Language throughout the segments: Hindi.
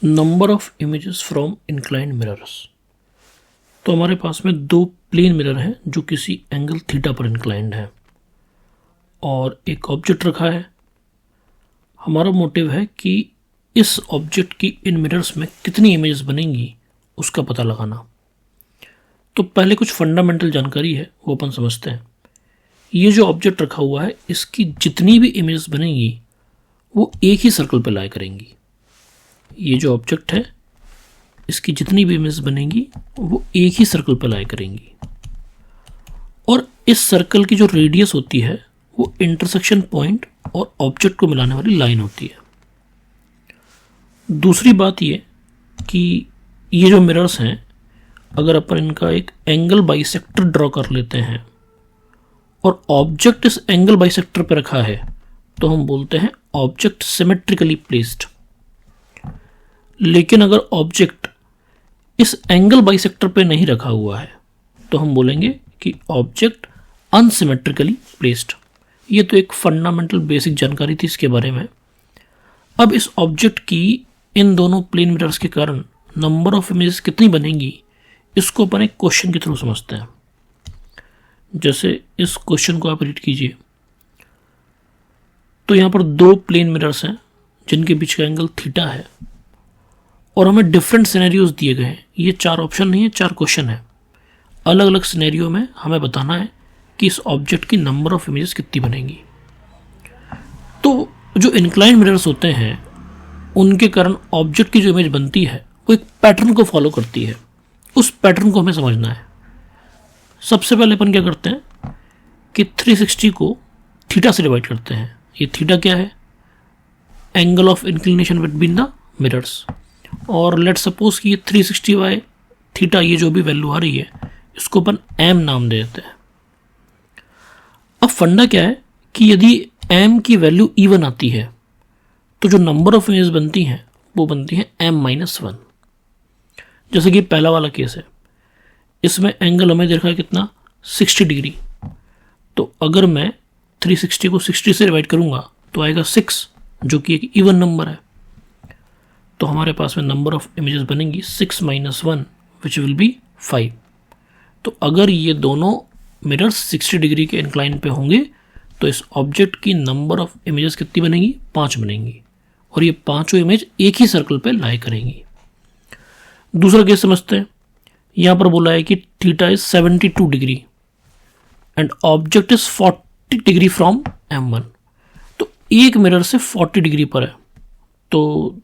Number of images from inclined mirrors. तो हमारे पास में दो प्लेन मिरर हैं जो किसी एंगल थीटा पर इंक्लाइंड है और एक ऑब्जेक्ट रखा है। हमारा मोटिव है कि इस ऑब्जेक्ट की इन मिरर्स में कितनी इमेजेस बनेंगी उसका पता लगाना। तो पहले कुछ फंडामेंटल जानकारी है वो अपन समझते हैं। ये जो ऑब्जेक्ट रखा हुआ है इसकी जितनी भी इमेजेस बनेंगी वो एक ही सर्कल पर लाया करेंगी। ये जो ऑब्जेक्ट है इसकी जितनी भी इमेज बनेंगी वो एक ही सर्कल पर लाया करेंगी और इस सर्कल की जो रेडियस होती है वो इंटरसेक्शन पॉइंट और ऑब्जेक्ट को मिलाने वाली लाइन होती है। दूसरी बात ये कि ये जो मिरर्स हैं अगर अपन इनका एक एंगल बाइसेक्टर ड्रॉ कर लेते हैं और ऑब्जेक्ट इस एंगल बाइसेक्टर पर रखा है तो हम बोलते हैं ऑब्जेक्ट सिमेट्रिकली प्लेस्ड। लेकिन अगर ऑब्जेक्ट इस एंगल बाइसेक्टर पे नहीं रखा हुआ है तो हम बोलेंगे कि ऑब्जेक्ट अनसिमेट्रिकली प्लेस्ड। ये तो एक फंडामेंटल बेसिक जानकारी थी इसके बारे में। अब इस ऑब्जेक्ट की इन दोनों प्लेन मिरर्स के कारण नंबर ऑफ इमेजेस कितनी बनेंगी इसको अपन एक क्वेश्चन के थ्रू समझते हैं। जैसे इस क्वेश्चन को आप रीड कीजिए तो यहाँ पर दो प्लेन मिरर्स हैं जिनके बीच का एंगल थीटा है और हमें डिफरेंट सिनेरियोज दिए गए हैं। ये 4 ऑप्शन नहीं है, 4 क्वेश्चन है। अलग अलग सिनेरियो में हमें बताना है कि इस ऑब्जेक्ट की नंबर ऑफ इमेजेस कितनी बनेंगी। तो जो इंक्लाइंड मिरर्स होते हैं उनके कारण ऑब्जेक्ट की जो इमेज बनती है वो एक पैटर्न को फॉलो करती है। उस पैटर्न को हमें समझना है। सबसे पहले अपन क्या करते हैं कि 360 को थीटा से डिवाइड करते हैं। ये थीटा क्या है? Angle of inclination between the mirrors. और लेट सपोज कि ये 360 बाय थीटा ये जो भी वैल्यू आ रही है इसको अपन एम नाम दे देते हैं। अब फंडा क्या है कि यदि एम की वैल्यू इवन आती है तो जो नंबर ऑफ इमेज बनती हैं वो बनती है m-1। जैसे कि पहला वाला केस है, इसमें एंगल हमें देखा है कितना 60 डिग्री। तो अगर मैं 360 को 60 से डिवाइड करूंगा तो आएगा 6 जो कि एक इवन नंबर है। तो हमारे पास में नंबर ऑफ इमेजेस बनेंगी 6 - 1 विच विल बी 5। तो अगर ये दोनों मिरर्स 60 डिग्री के इंक्लाइन पे होंगे तो इस ऑब्जेक्ट की नंबर ऑफ इमेजेस कितनी बनेंगी? 5 बनेंगी और ये पांचों इमेज एक ही सर्कल पे लाई करेंगी। दूसरा केस समझते हैं। यहां पर बोला है कि theta is 72 degree and object is 40 degree from M1। तो एक मिरर से 40 डिग्री पर है तो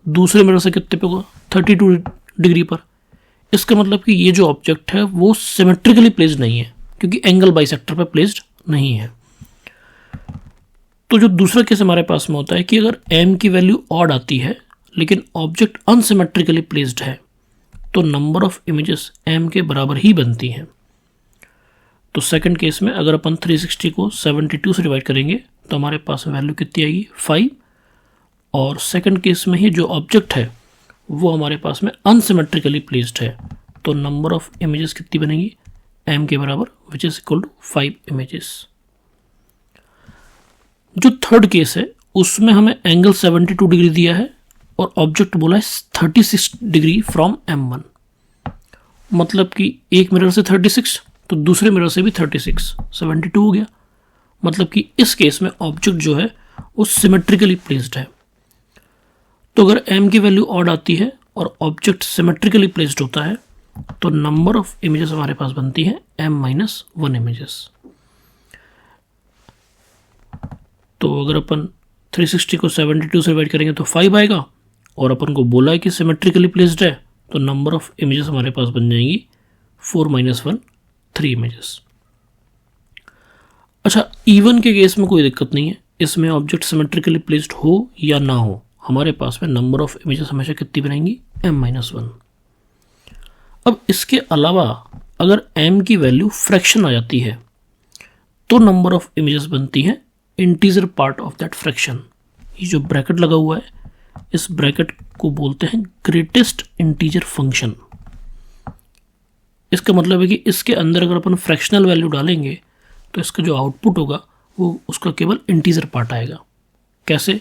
दूसरे मिरर से कितने पे होगा? 32 डिग्री पर। इसका मतलब कि ये जो ऑब्जेक्ट है वो सिमेट्रिकली प्लेस्ड नहीं है क्योंकि एंगल बाइसेक्टर पे प्लेस्ड नहीं है। तो जो दूसरा केस हमारे पास में होता है कि अगर m की वैल्यू ऑड आती है लेकिन ऑब्जेक्ट अनसिमेट्रिकली प्लेस्ड है तो नंबर ऑफ इमेजेस m के बराबर ही बनती हैं। तो सेकंड केस में अगर अपन 360 को 72 से डिवाइड करेंगे तो हमारे पास वैल्यू कितनी आएगी? 5। और सेकंड केस में ही जो ऑब्जेक्ट है वो हमारे पास में अनसिमेट्रिकली प्लेस्ड है तो नंबर ऑफ इमेजेस कितनी बनेगी? m के बराबर which is equal to 5 images. जो थर्ड केस है उसमें हमें एंगल 72 डिग्री दिया है और ऑब्जेक्ट बोला है 36 डिग्री फ्रॉम M1। मतलब कि एक मिरर से 36 तो दूसरे मिरर से भी 36, 72 हो गया। मतलब कि इस केस में ऑब्जेक्ट जो है वो सिमेट्रिकली प्लेस्ड है। तो अगर m की वैल्यू ऑड आती है और ऑब्जेक्ट सिमेट्रिकली प्लेस्ड होता है तो नंबर ऑफ इमेजेस हमारे पास बनती है m-1 इमेजेस। तो अगर अपन 360 को 72 से डिवाइड करेंगे तो 5 आएगा और अपन को बोला है कि सिमेट्रिकली प्लेस्ड है तो नंबर ऑफ इमेजेस हमारे पास बन जाएंगी 4 - 1 3 इमेजेस। अच्छा, इवन के केस में कोई दिक्कत नहीं है। इसमें ऑब्जेक्ट सिमेट्रिकली प्लेस्ड हो या ना हो हमारे पास में नंबर ऑफ इमेजेस हमेशा कितनी बनेंगी? m-1। अब इसके अलावा अगर m की वैल्यू फ्रैक्शन आ जाती है तो नंबर ऑफ इमेजेस बनती है integer part of that fraction. ये जो ब्रैकेट लगा हुआ है इस ब्रैकेट को बोलते हैं ग्रेटेस्ट इंटीजर फंक्शन। इसका मतलब है कि इसके अंदर अगर अपन फ्रैक्शनल वैल्यू डालेंगे तो इसका जो आउटपुट होगा वो उसका केवल इंटीजर पार्ट आएगा। कैसे?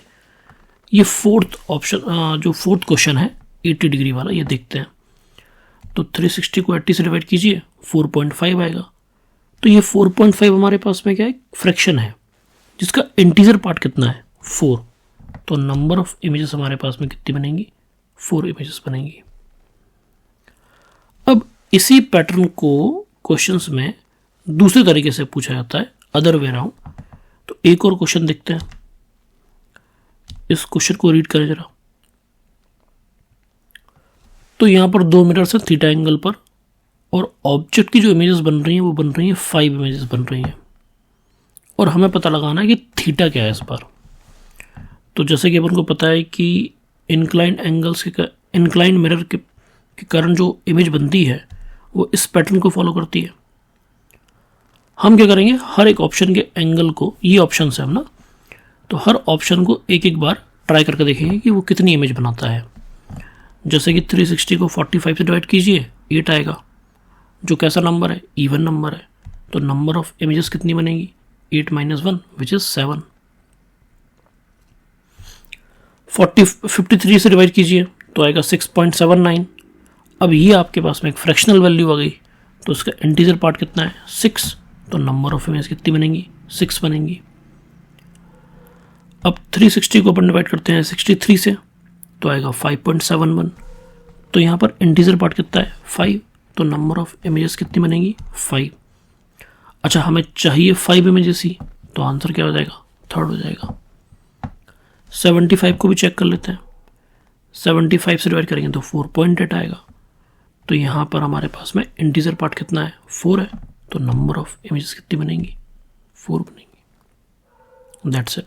ये फोर्थ ऑप्शन जो फोर्थ क्वेश्चन है 80 डिग्री वाला, ये देखते हैं। तो 360 को 80 से डिवाइड कीजिए, 4.5 आएगा। तो ये 4.5 हमारे पास में क्या है, फ्रैक्शन है, जिसका इंटीजर पार्ट कितना है, 4। तो नंबर ऑफ इमेजेस हमारे पास में कितनी बनेंगी, 4 इमेजेस बनेंगी। अब इसी पैटर्न को क्वेश्चंस में दूसरे तरीके से पूछा जाता है, अदर वे राउंड। तो एक और क्वेश्चन देखते हैं, इस क्वेश्चन को रीड करें जरा। तो यहां पर 2 मिरर्स हैं थीटा एंगल पर, और ऑब्जेक्ट की जो इमेजेस बन रही हैं वो बन रही हैं 5 इमेजेस बन रही हैं, और हमें पता लगाना है कि थीटा क्या है इस बार। तो जैसे कि अपन को पता है कि इंक्लाइंड एंगल्स के इंक्लाइंड मिरर के कारण जो इमेज बनती है वो इस पैटर्न को फॉलो करती है। हम क्या करेंगे, हर एक ऑप्शन के एंगल को, ये ऑप्शन है हम ना, तो हर ऑप्शन को एक एक बार ट्राई करके देखेंगे कि वो कितनी इमेज बनाता है। जैसे कि 360 को 45 से डिवाइड कीजिए, 8 आएगा, जो कैसा नंबर है, इवन नंबर है। तो नंबर ऑफ इमेजेस कितनी बनेगी, 8 - 1 विच इज 7। 53 से डिवाइड कीजिए तो आएगा 6.79। अब ये आपके पास में एक फ्रैक्शनल वैल्यू आ गई, तो उसका इंटीजर पार्ट कितना है, 6। तो नंबर ऑफ इमेज कितनी बनेंगी, 6 बनेंगी। अब 360 को अपन डिवाइड करते हैं 63 से, तो आएगा 5.71। तो यहाँ पर इंटीजर पार्ट कितना है, 5। तो नंबर ऑफ इमेजेस कितनी बनेंगी, 5। अच्छा, हमें चाहिए 5 इमेजेस ही, तो आंसर क्या हो जाएगा, 3rd हो जाएगा। 75 को भी चेक कर लेते हैं, 75 से डिवाइड करेंगे तो 4.8 आएगा। तो यहाँ पर हमारे पास में इंटीजर पार्ट कितना है, 4 है। तो नंबर ऑफ इमेजेस कितनी बनेंगी, 4 बनेंगी। That's it.